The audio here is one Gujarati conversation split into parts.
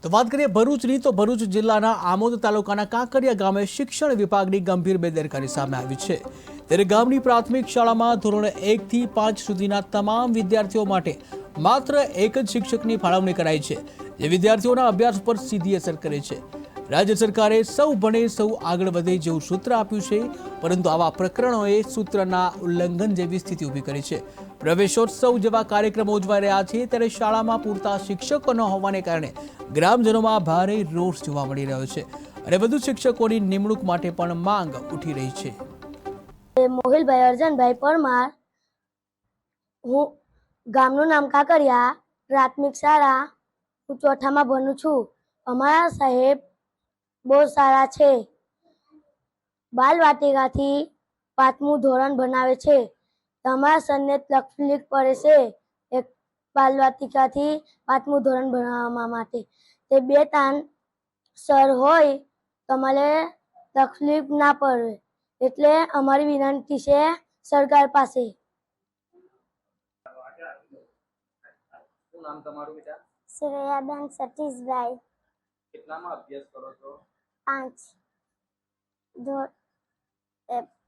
તો વાત કરીએ ભરૂચની, તો ભરૂચ જિલ્લાના આમોદ તાલુકાના કાંકરિયા ગામે શિક્ષણ વિભાગની ગંભીર બેદરકારી સામે આવી છે। ત્યારે ગામની પ્રાથમિક શાળામાં ધોરણ 1 થી 5 સુધીના તમામ વિદ્યાર્થીઓ માટે માત્ર એક જ શિક્ષકની ફાળવણી કરાઈ છે, જે વિદ્યાર્થીઓના અભ્યાસ પર સીધી અસર કરે છે। રાજ્ય સરકારે સૌ ભણે સૌ આગળ વધે જેવું સૂત્ર આપ્યું છે, પરંતુ આવા પ્રકરણોએ સૂત્રના ઉલ્લંઘન જેવી સ્થિતિ ઊભી કરી છે। પ્રવેશોત્સવ જેવા કાર્યક્રમો ઉજવાઈ રહ્યા છે, ત્યારે શાળામાં પૂરતા શિક્ષકો ન હોવાને કારણે ગ્રામજનોમાં ભારે રોષ જોવા મળી રહ્યો છે અને વધુ શિક્ષકોની નિમણૂક માટે પણ માંગ ઉઠી રહી છે। મોહિલભાઈ અર્જનભાઈ પરમાર, હું ગામનું નામ કાંકરિયા, પ્રાથમિક શાળા હું ચોથામાં ભણું છું। અમારા સાહેબ બહુ સારા છે। બાલવાટિકાથી 5મું ધોરણ ભણાવે છે। તમારા સરને તકલીફ પડે છે એક બાલવાટિકાથી 5મું ધોરણ ભણાવવા માટે। તે 2-3 સર હોય તમારે તકલીફ ના પડે, એટલે અમારી વિનંતી છે સરકાર પાસે। શું નામ તમારું બેટા? શ્રેયાબેન સતીશભાઈ। કેટલામાં અભ્યાસ કરો છો?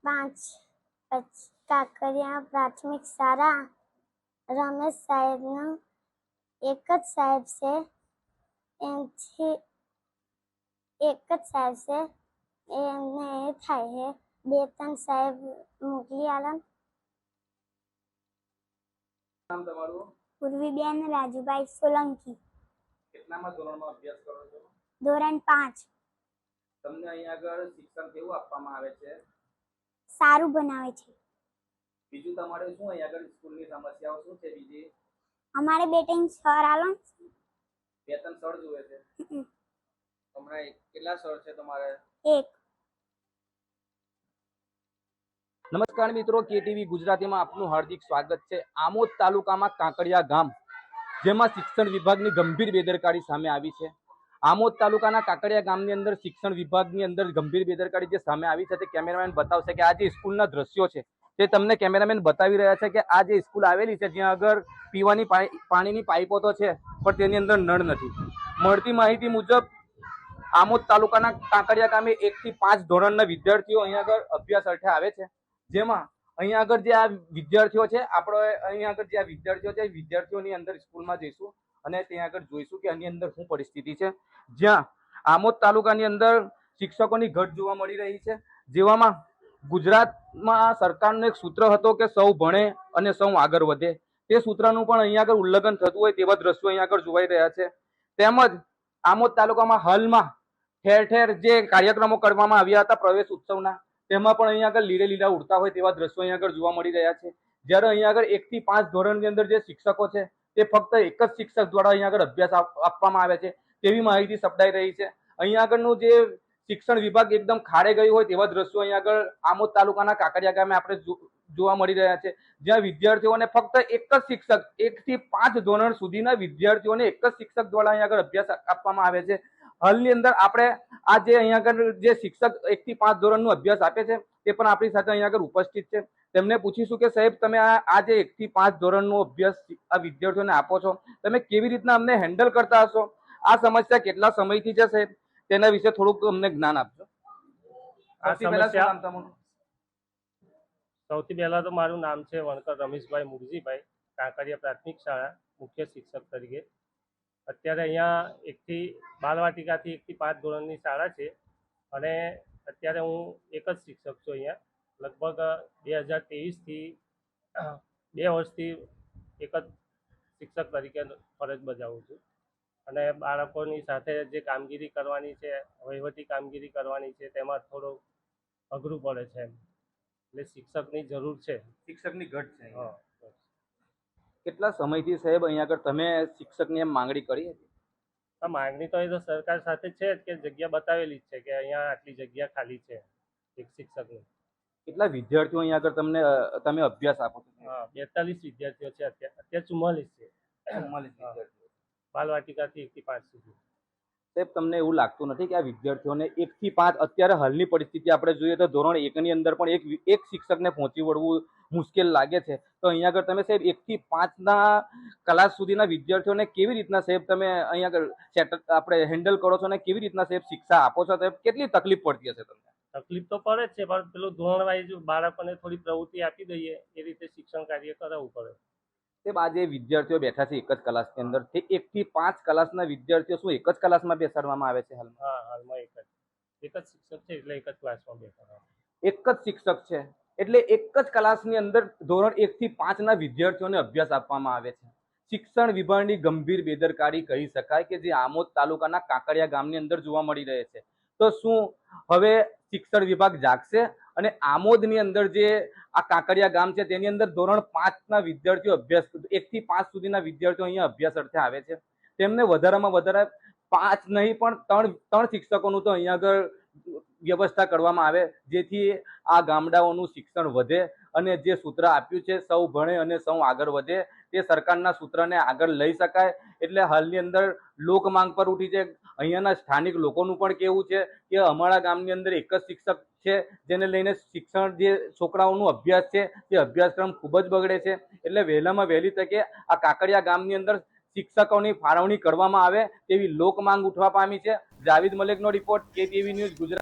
5 કાંકરિયા પ્રાથમિક શાળા। રમેશ સાહેબનું એક જ સાહેબ છે, એમથી એક જ સાહેબ છે, એમને એ થાય છે 2-3 સાહેબ મોકલી આલો। નામ તમારું? પૂર્વીબેન રાજુભાઈ સોલંકી। કેટલામાં ધોરણમાં અભ્યાસ કરો છો? ધોરણ 5। તમને અહીંયા આગળ શિક્ષણ કેવું આપવામાં આવે છે? સારું બનાવે છે। બીજું તમારે શું અહીંયા આગળ સ્કૂલની સમસ્યાઓ શું છે? બીજી અમારે બેટિંગ સર આલો। 2-3 સર જોઈએ છે? હમણાં કેટલા સર છે તમારે? એક। નમસ્કાર મિત્રો, કેટીવી ગુજરાતીમાં આપનું હાર્દિક સ્વાગત છે। આમોદ તાલુકામાં કાંકરિયા ગામ, જેમાં શિક્ષણ વિભાગની ગંભીર બેદરકારી સામે આવી છે। આમોદ તાલુકાના કાંકરિયા ગામની અંદર શિક્ષણ વિભાગની અંદર ગંભીર બેદરકારી જે સામે આવી છે, તે કેમેરામેન બતાવશે કે આ જે સ્કૂલના દ્રશ્યો છે તે તમને કેમેરામેન બતાવી રહ્યા છે કે આ જે સ્કૂલ આવેલી છે, જ્યાં આગળ પીવાની પાણીની પાઇપો તો છે, પણ તેની અંદર નળ નથી। મળતી માહિતી મુજબ આમોદ તાલુકાના કાંકરિયા ગામે 1 થી 5 ધોરણના વિદ્યાર્થીઓ અહીંયા આગળ અભ્યાસ અર્થે આવે છે, જેમાં અહીંયા આગળ જે આ વિદ્યાર્થીઓ છે, આપણે અહીંયા આગળ જે આ વિદ્યાર્થીઓ છે, વિદ્યાર્થીઓની અંદર સ્કૂલમાં જઈશું અને ત્યાં આગળ જોઈશું કે આની અંદર શું પરિસ્થિતિ છે। જ્યાં આમોદ તાલુકાની અંદર શિક્ષકોની ઘટ જોવા મળી રહી છે, જેવામાં ગુજરાતમાં સરકારનો એક સૂત્ર હતો કે સૌ ભણે અને સૌ આગળ વધે, તે સૂત્રનું પણ અહીંયા આગળ ઉલ્લંઘન થતું હોય તેવા દ્રશ્યો અહીંયા આગળ જોવાઈ રહ્યા છે। તેમજ આમોદ તાલુકામાં હાલમાં ઠેર ઠેર જે કાર્યક્રમો કરવામાં આવ્યા હતા પ્રવેશ ઉત્સવના, તેમાં પણ અહીંયા આગળ લીરે લીલા ઉડતા હોય તેવા દ્રશ્યો અહીંયા આગળ જોવા મળી રહ્યા છે। જ્યારે અહીંયા આગળ 1 થી 5 ધોરણની અંદર જે શિક્ષકો છે તે ફક્ત એક જ શિક્ષક દ્વારા અહીંયા આગળ અભ્યાસ આપવામાં આવે છે તેવી માહિતી સપડાઈ રહી છે। અહીંયા આગળનું જે શિક્ષણ વિભાગ એકદમ ખાડે ગયું હોય તેવા દ્રશ્યો અહીંયા આગળ આમોદ તાલુકાના કાંકરિયા ગામે આપણે જોવા મળી રહ્યા છે, જ્યાં વિદ્યાર્થીઓને ફક્ત એક જ શિક્ષક 1 થી 5 ધોરણ સુધીના વિદ્યાર્થીઓને એક જ શિક્ષક દ્વારા અહીંયા આગળ અભ્યાસ આપવામાં આવે છે। હાલની અંદર આપણે આ જે અહીંયા આગળ જે શિક્ષક 1 થી 5 ધોરણનો અભ્યાસ આપે છે તે પણ આપણી સાથે અહીંયા આગળ ઉપસ્થિત છે। તેમને પૂછીશું કે સાહેબ, તમે આ જે 1 થી 5 ધોરણનો અભ્યાસ આ વિદ્યાર્થીઓને આપો છો, તમે કેવી રીતના અમને હેન્ડલ કરતા હશો? આ સમસ્યા કેટલા સમયથી છે સાહેબ, તેના વિશે થોડુંક અમને જ્ઞાન આપજો। સૌથી પહેલા તો મારું નામ છે વણકર રમેશભાઈ મુરજીભાઈ, કાંકરિયા પ્રાથમિક શાળા મુખ્ય શિક્ષક તરીકે। અત્યારે અહીંયા બાલવાટિકાથી 1 થી 5 ધોરણની શાળા છે અને અત્યારે હું એક જ શિક્ષક છું અહીંયા। લગભગ 2023થી 2 વર્ષથી એક જ શિક્ષક તરીકે ફરજ બજાવું છું અને બાળકોની સાથે જે કામગીરી કરવાની છે, વહીવટી કામગીરી કરવાની છે, તેમાં થોડું અઘરું પડે છે, એટલે શિક્ષકની જરૂર છે। શિક્ષકની ઘટ છે। હા। કેટલા સમયથી સાહેબ અહીંયા આગળ તમે શિક્ષકની એમ માંગણી કરી હતી? આ માંગણી તો એ તો સરકાર સાથે છે જ કે જગ્યા બતાવેલી જ છે કે અહીંયા આટલી જગ્યા ખાલી છે એક શિક્ષકની। કેટલા વિદ્યાર્થીઓ અહીંયા આગળ તમે અભ્યાસ આપો છો? હા, 42 વિદ્યાર્થીઓ છે અત્યારે 44 છે 44 વિદ્યાર્થીઓ। બાલવાટિકાથી 1 થી 5 સુધી। સાહેબ તમને એવું લાગતું નથી કે આ વિદ્યાર્થીઓને 1 થી 5 અત્યારે હાલની પરિસ્થિતિ આપણે જોઈએ તો ધોરણ 1 ની અંદર પણ એક શિક્ષકને પહોંચી વળવું મુશ્કેલ લાગે છે, તો અહીંયા આગળ તમે સાહેબ 1 થી 5 ના ક્લાસ સુધીના વિદ્યાર્થીઓને કેવી રીતના સાહેબ તમે અહીંયા આગળ આપણે હેન્ડલ કરો છો અને કેવી રીતના સાહેબ શિક્ષા આપો છો? સાહેબ કેટલી તકલીફ પડતી હશે તમને? તકલીફ તો પડે જ છે, પણ પેલું ધોરણ વાઇઝ બાળકોને થોડી પ્રવૃત્તિ આપી દઈએ એ રીતે શિક્ષણ કાર્ય કરાવવું પડે. સાહેબ આ જે વિદ્યાર્થીઓ બેઠા છે એક જ ક્લાસની અંદર, તે 1 થી 5 ક્લાસના વિદ્યાર્થીઓ શું એક જ ક્લાસમાં બેસાડવામાં આવે છે હાલમાં? હા, હાલમાં એક જ શિક્ષક છે એટલે એક જ ક્લાસમાં બેસાડવા. એક જ શિક્ષક છે એટલે એક જ ક્લાસની અંદર ધોરણ 1 થી 5 ના વિદ્યાર્થીઓને અભ્યાસ આપવામાં આવે છે. શિક્ષણ વિભાગની ગંભીર બેદરકારી કહી શકાય કે જે આમોદ તાલુકાના કાંકરિયા ગામની અંદર જોવા મળી રહે છે. તો શું હવે શિક્ષણ વિભાગ જાગશે અને આમોદની અંદર જે આ કાંકરિયા ગામ છે તેની અંદર ધોરણ 5 ના વિદ્યાર્થીઓ અભ્યાસ 1 થી 5 સુધીના વિદ્યાર્થીઓ અહીંયા અભ્યાસ અર્થે આવે છે, તેમને વધારામાં વધારે 5 નહીં પણ 3 શિક્ષકોનું તો અહીંયા આગળ વ્યવસ્થા કરવામાં આવે, જેથી આ ગામડાઓનું શિક્ષણ વધે અને જે સૂત્ર આપ્યું છે સૌ ભણે અને સૌ આગળ વધે, તે સરકારના સૂત્રને આગળ લઈ શકાય. એટલે હાલની અંદર લોક માંગ પર ઉઠી છે. અહીંયાના સ્થાનિક લોકોનું પણ કહેવું છે કે અમારા ગામની અંદર એક જ શિક્ષક છે, જેને લઈને શિક્ષણ જે છોકરાઓનો અભ્યાસ છે તે અભ્યાસક્રમ ખૂબ જ બગડે છે. એટલે વહેલામાં વહેલી તકે આ કાંકરિયા ગામની અંદર શિક્ષકોની ફાળવણી કરવામાં આવે તેવી લોક માંગ ઉઠવા પામી છે. જાવેદ મલિકનો રિપોર્ટ, KTV ન્યૂઝ ગુજરાત.